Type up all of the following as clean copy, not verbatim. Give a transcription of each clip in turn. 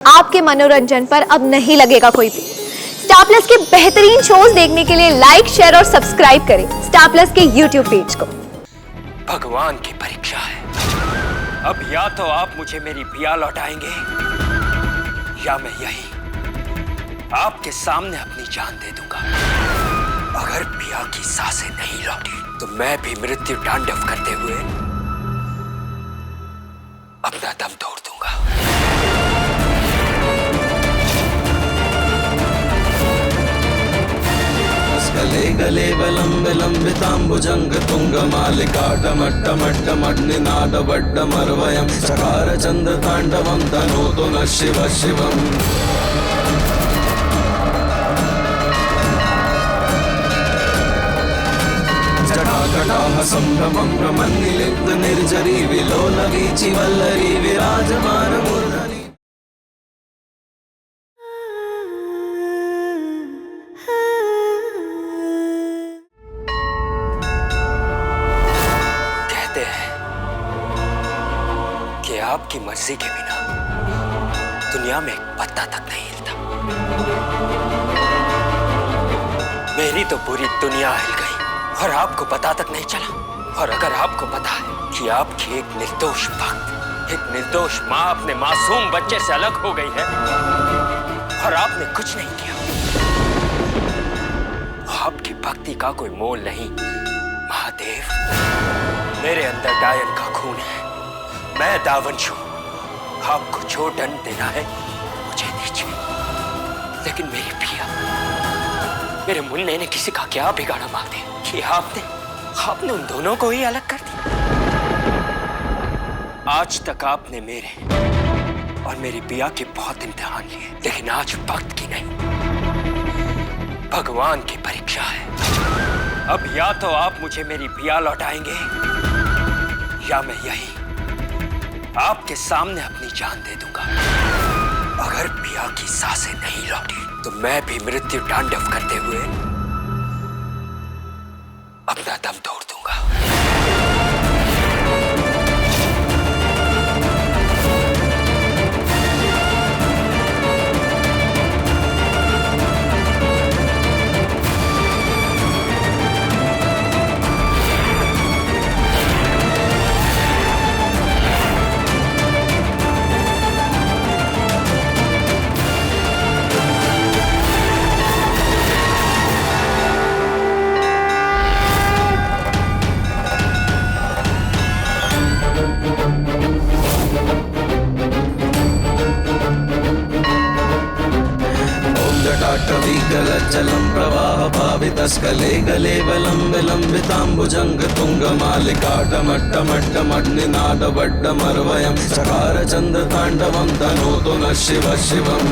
आपके मनोरंजन पर अब नहीं लगेगा कोई भी। स्टार प्लस के बेहतरीन शोज देखने के लिए लाइक, शेयर और सब्सक्राइब करें स्टार प्लस के यूट्यूब पेज को। भगवान की परीक्षा है। अब या तो आप मुझे मेरी पिया लौटाएंगे या मैं यही आपके सामने अपनी जान दे दूंगा। अगर पिया की सांसें नहीं लौटी तो मैं भी मृत्यु तांडव करते हुए अपना दम तोड़ दूंगा। गले गले विलंब लंबितांबुजंग तुंग मालिकाटमट्टमट्टमट्निनाद वड्डमर्वयं चकार चंद्र तांडवं तनोतु न शिव शिवम्। जटाकटाह संभ्रमं भ्रमन्निलिप्त निर्जरी विलोलवीचि वल्लरी विराजमान मूर्धनि। कि आपकी मर्जी के बिना दुनिया में एक पत्ता तक नहीं हिलता। मेरी तो पूरी दुनिया हिल गई और आपको पता तक नहीं चला। और अगर आपको पता है कि आपकी एक निर्दोष भक्त, एक निर्दोष माँ अपने मासूम बच्चे से अलग हो गई है और आपने कुछ नहीं किया, आपकी भक्ति का कोई मोल नहीं। महादेव, मेरे अंदर डायन का खून है, मैं दावंश हूं। आपको जो दंड देना है मुझे दीजिए, लेकिन मेरी पिया, मेरे मुन्ने ने किसी का क्या बिगाड़ा महादेव कि आपने उन दोनों को ही अलग कर दिया। आज तक आपने मेरे और मेरी पिया के बहुत इम्तिहान लिए, लेकिन आज भक्त की नहीं, भगवान की परीक्षा है। अब या तो आप मुझे मेरी पिया लौटाएंगे या मैं यही आपके सामने अपनी जान दे दूंगा। अगर पिया की सांसें नहीं लौटी तो मैं भी मृत्यु तांडव करते हुए अपना दम तोड़ दूंगा। जलं प्रवाह पावितस्कले गले विलंब लंबितांबुजंग तुंग मालिकाटमट्टमट्टमट्निनाद वड्डमर्वयं चकार चंद्र तांडवं तनोतु न शिव शिवम्।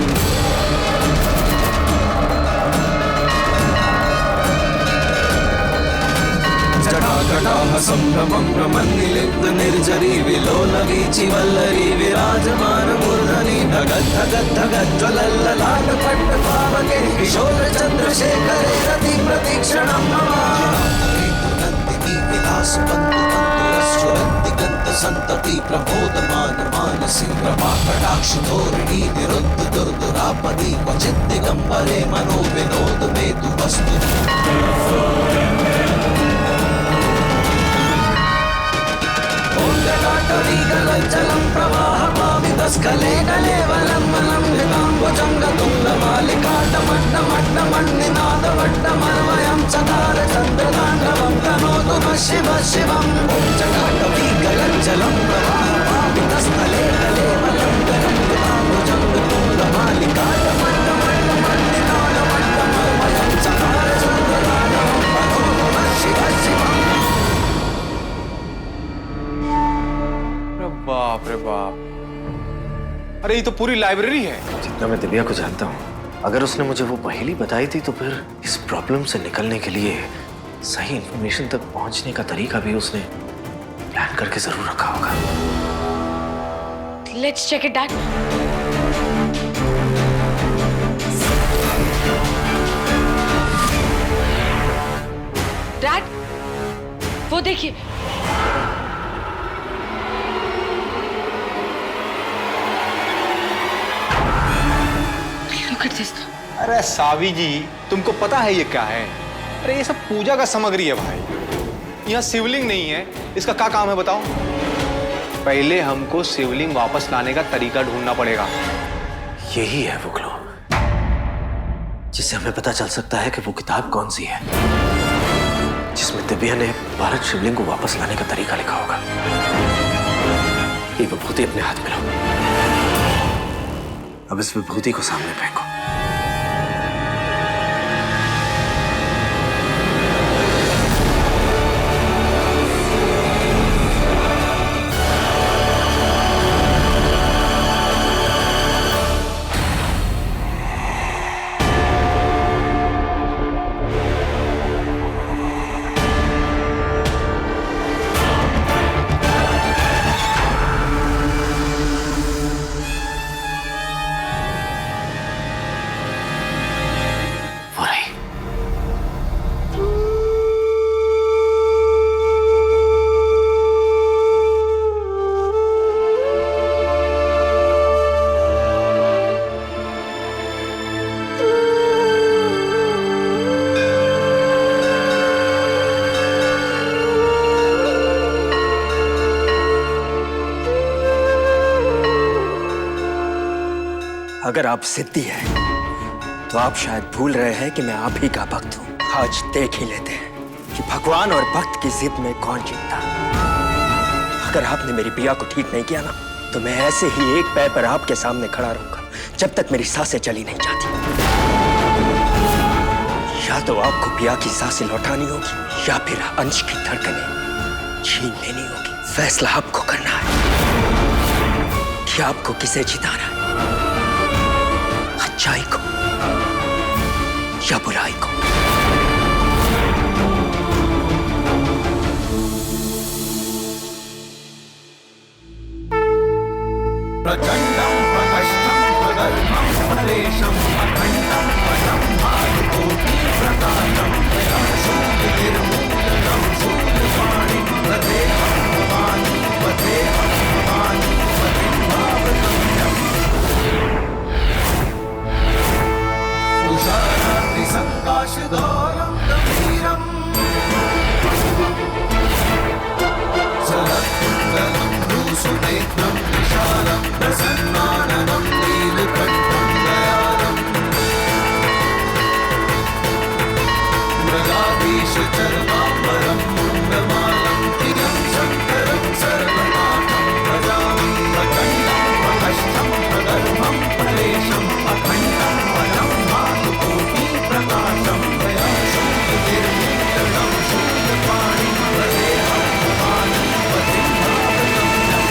जटाकटाह संभ्रमं भ्रमन्निलिप्त निर्जरी विलोलवीचि वल्लरी विराजमान मूर्धनि धगद् धगद् धगद् ज्वलल्ललाट पट्टपावके किशोर चंद्रशेखरे रति प्रतीक्षणं मम। नन्दिनी विलास बन्धु बन्धुरश्चुरन्ति गन्त सन्तति प्रमोदमान मानसी प्रभा कटाक्ष धोरिणी निरुद्ध दुर्दुरापदि क्वचित् दिगम्बरे मनो विनोद मे तु वस्तु। जलं प्रवाह पावितस्कले गले वलम्बलम्बिताम्बुजंग तुंग मालिकाटमट्टमट्टमट्निनाद वड्डमर्वयं चकार चंद्र तांडवं तनोतु न शिव शिवम्। ॐ जटाटवीकलज्जलं प्रवाह पावितस्कले गले वलम्बलम्बिताम्बुजंग तुंग मालिकाटमट्टमट्टमट्निनाद वड्डमर्वयं चकार चंद्र तांडवं तनोतु न शिव शिवम्। बाप रे बाप, अरे ये तो पूरी लाइब्रेरी है। जितना मैं दिव्या को जानता हूँ, अगर उसने मुझे वो पहेली बताई थी तो फिर इस प्रॉब्लम से निकलने के लिए सही इंफॉर्मेशन तक पहुंचने का तरीका भी उसने प्लान करके जरूर रखा होगा। Let's check it, Dad. Dad, वो देखिए। look at this. अरे सावी जी, तुमको पता है ये क्या है? अरे ये सब पूजा का सामग्री है भाई। यहाँ शिवलिंग नहीं है, इसका क्या काम है बताओ? पहले हमको शिवलिंग वापस लाने का तरीका ढूंढना पड़ेगा। यही है वो क्लू जिससे हमें पता चल सकता है कि वो किताब कौन सी है जिसमें दिव्या ने भारत शिवलिंग को वापस लाने का तरीका लिखा होगा। ये विभूति अपने हाथ में लो। अब इस विभूति को सामने फेंको। अगर आप सिद्धि है तो आप शायद भूल रहे हैं कि मैं आप ही का भक्त हूं। आज देख ही लेते हैं कि भगवान और भक्त की जिद में कौन जीतता। अगर आपने मेरी पिया को ठीक नहीं किया ना तो मैं ऐसे ही एक पैर पर आपके सामने खड़ा रहूंगा जब तक मेरी सांसें चली नहीं जाती। या तो आपको पिया की सांसें लौटानी होगी या फिर अंश की धड़कनें छीन लेनी होगी। फैसला आपको करना है कि आपको किसे जिताना है, अच्छाई को या बुराई को। प्रचंडं प्रकष्टं प्रगल्भं प्रदेशं अखंडं वशं भानुकोटि प्रकाशं सूर्यनिर्मूलनं सूर्यवाणी प्रदेहं भवानी पदेहं भवानी पतिभावगम्यम् तुषारार्ति संकाशगौरं गंभीरम् सरत्कुण्डलं भ्रूसुनेत्रं विशालं प्रसन्नाननं नीलकण्ठं दयालम् मृगाधीशचर्माम्बरं मुण्डमालं प्रियं शङ्करं सर्वनाथं भजामि। प्रचण्डं प्रकष्टं प्रगल्भं प्रदेशम् अखण्डं वनं भानुकोटि प्रकाशं मया सूर्यनिर्मूलनं सूर्यवाणी प्रदेहं भवानी पतिभावगम्यम्।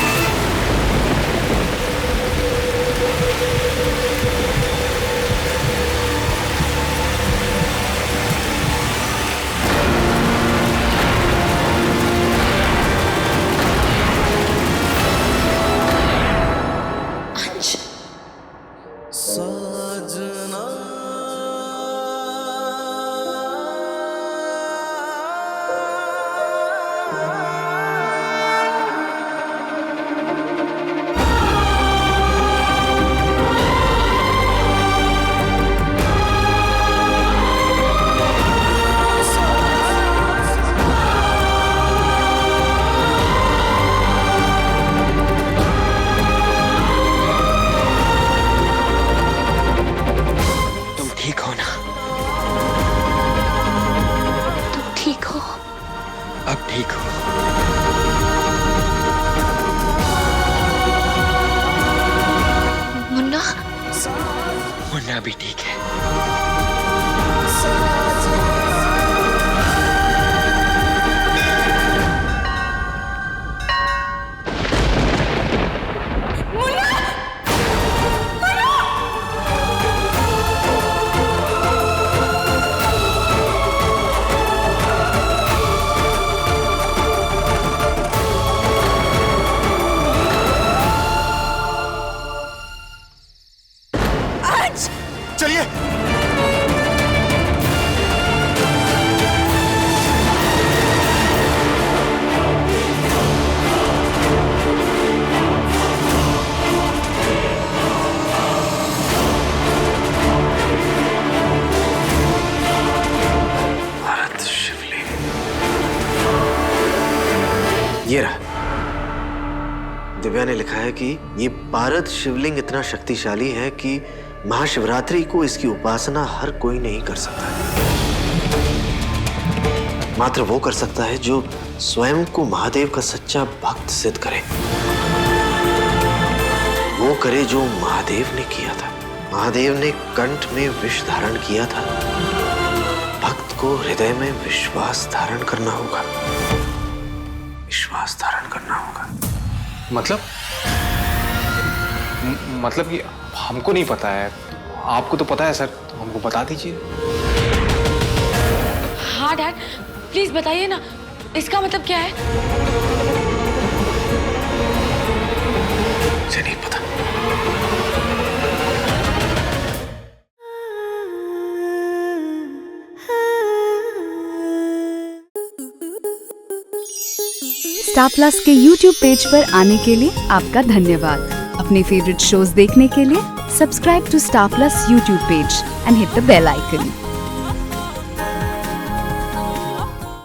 सजना तुम ठीक हो ना? तुम ठीक हो? अब ठीक हो? मुन्ना? मुन्ना भी ठीक है। चलिए। दिव्या ने लिखा है कि ये पारद शिवलिंग इतना शक्तिशाली है कि महाशिवरात्रि को इसकी उपासना हर कोई नहीं कर सकता है। मात्र वो कर सकता है जो स्वयं को महादेव का सच्चा भक्त सिद्ध करे। वो करे जो महादेव ने किया था। महादेव ने कंठ में विष धारण किया था। भक्त को हृदय में विश्वास धारण करना होगा। विश्वास धारण करना होगा। मतलब कि हमको नहीं पता है, आपको तो पता है सर, तो हमको बता दीजिए। हाँ डैड, प्लीज बताइए ना, इसका मतलब क्या है? मुझे नहीं पता। स्टार प्लस के YouTube पेज पर आने के लिए आपका धन्यवाद। अपने फेवरेट शोज देखने के लिए subscribe to Star Plus YouTube page and hit the bell icon.